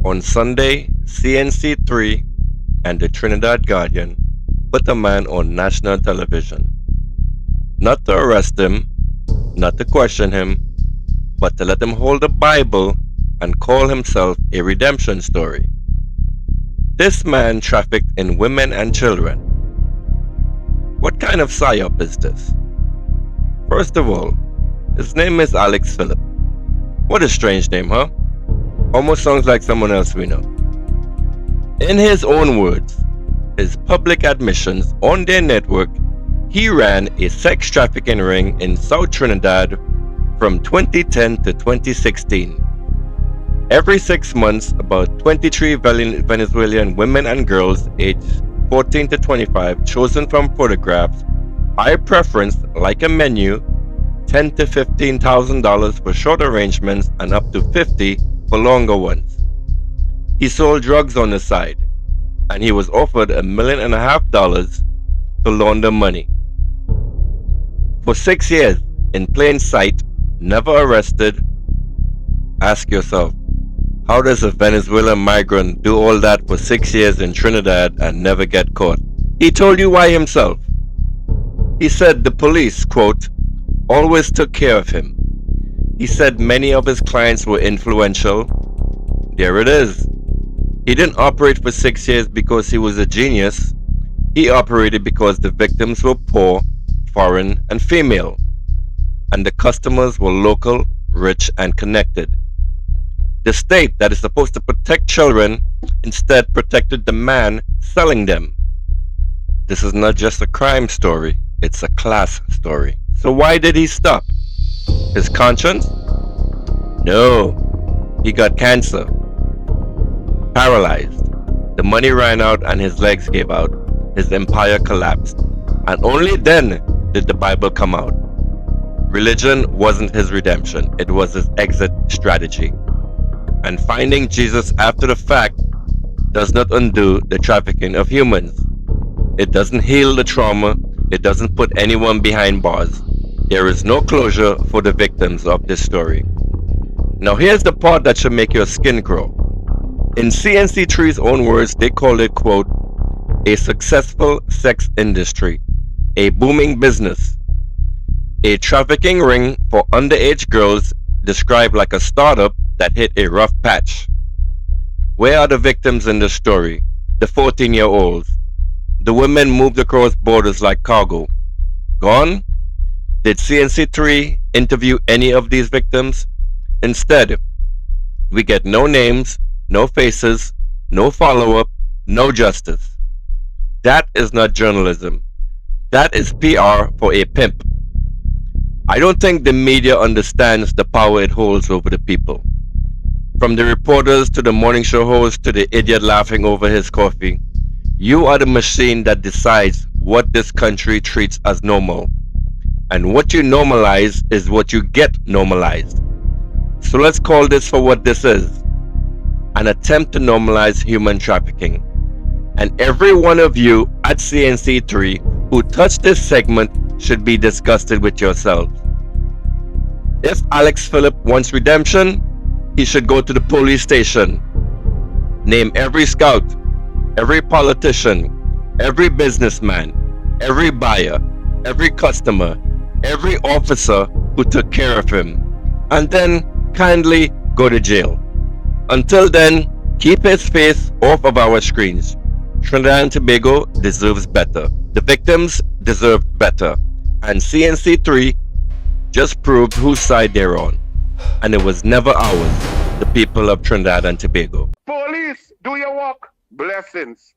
On Sunday, CNC3 and the Trinidad Guardian put a man on national television. Not to arrest him, not to question him, but to let him hold the Bible and call himself a redemption story. This man trafficked in women and children. What kind of psyop is this? First of all, his name is Phillip. What a strange name, huh? Almost sounds like someone else we know. In his own words, his public admissions on their network, he ran a sex trafficking ring in South Trinidad from 2010 to 2016. Every 6 months, about 23 Venezuelan women and girls aged 14 to 25, chosen from photographs, by preference, like a menu, $10,000 to $15,000 for short arrangements and up to $50,000 for longer ones. He sold drugs on the side, and he was offered $1.5 million to launder money. For 6 years, in plain sight, never arrested. Ask yourself, how does a Venezuelan migrant do all that for 6 years in Trinidad and never get caught? He told you why himself. He said the police, quote, always took care of him. He said many of his clients were influential. There it is. He didn't operate for 6 years because he was a genius. He operated because the victims were poor, foreign, and female, and the customers were local, rich, and connected. The state that is supposed to protect children instead protected the man selling them. This is not just a crime story, it's a class story. So why did he stop? His conscience? No. He got cancer. Paralyzed. The money ran out and his legs gave out. His empire collapsed. And only then did the Bible come out. Religion wasn't his redemption, it was his exit strategy. And finding Jesus after the fact does not undo the trafficking of humans. It doesn't heal the trauma, it doesn't put anyone behind bars. There is no closure for the victims of this story. Now here's the part that should make your skin crawl. In CNC3's own words, they call it, quote, a successful sex industry, a booming business, a trafficking ring for underage girls described like a startup that hit a rough patch. Where are the victims in the story? The 14-year-olds. The women moved across borders like cargo. Gone? Did CNC3 interview any of these victims? Instead, we get no names, no faces, no follow-up, no justice. That is not journalism. That is PR for a pimp. I don't think the media understands the power it holds over the people. From the reporters to the morning show host to the idiot laughing over his coffee, you are the machine that decides what this country treats as normal. And what you normalize is what you get normalized. So let's call this for what this is: an attempt to normalize human trafficking. And every one of you at CNC3 who touched this segment should be disgusted with yourselves. If Phillip wants redemption, he should go to the police station. Name every scout, every politician, every businessman, every buyer, every customer, every officer who took care of him, and then kindly go to jail. Until then, keep his face off of our screens. Trinidad and Tobago deserves better. The victims deserve better. And CNC3 just proved whose side they're on. And it was never ours, the people of Trinidad and Tobago. Police, do your work. Blessings.